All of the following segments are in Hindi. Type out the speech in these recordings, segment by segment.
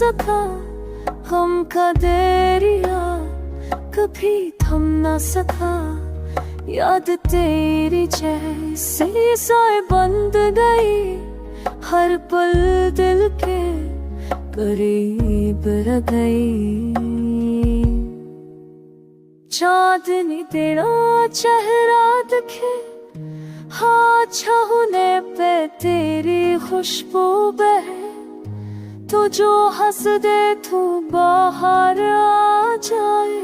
सका, हम का दरिया कभी थम ना सका। याद तेरी जैसे सोए बंद गई, हर पल दिल के करीब रह गई। चांदनी तेरा चेहरा दिखे, हाँ छाहुने पे तेरी खुशबू बहे। तो जो हंस दे तू बाहर आ जाए,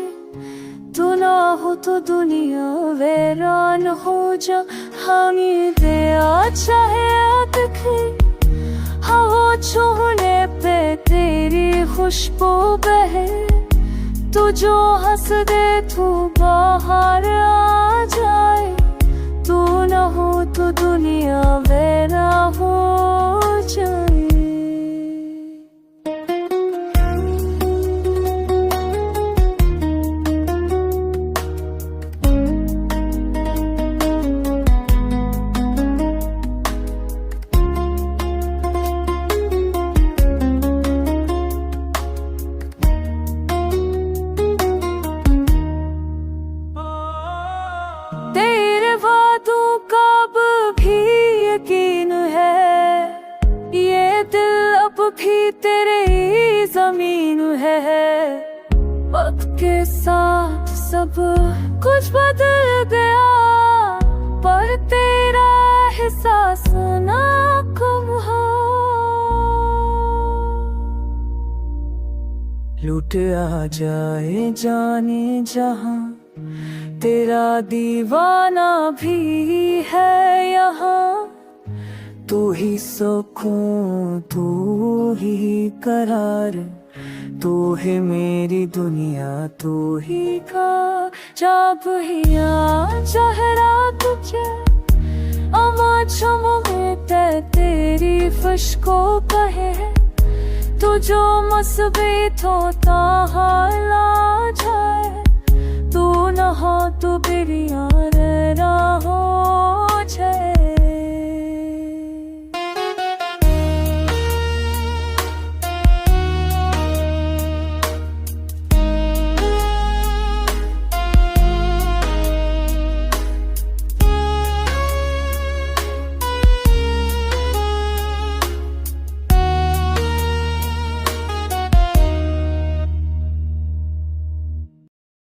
तू ना हो तो दुनिया वीरान हो जा। हमें दे चाहे दिखे, हाँ छूने पे तेरी खुशबू बहे। तू जो हंस दे तू बाहर आ जाए, तू ना हो तो दुनिया वेरा हो जाए। तेरे वादों का अब भी यकीन है, ये दिल अब भी तेरे ही जमीन है। वक्त के साथ सब कुछ बदल गया, पर तेरा एहसास ना कम हो। लुट आ जाए जाने जहां, तेरा दीवाना भी है यहाँ। तू ही सुकून, तू ही करार, तू है मेरी दुनिया, तू ही का जब ही चेहरा तुझे अमा चमके तेरी खुशको कहे। तू जो मसबीत होता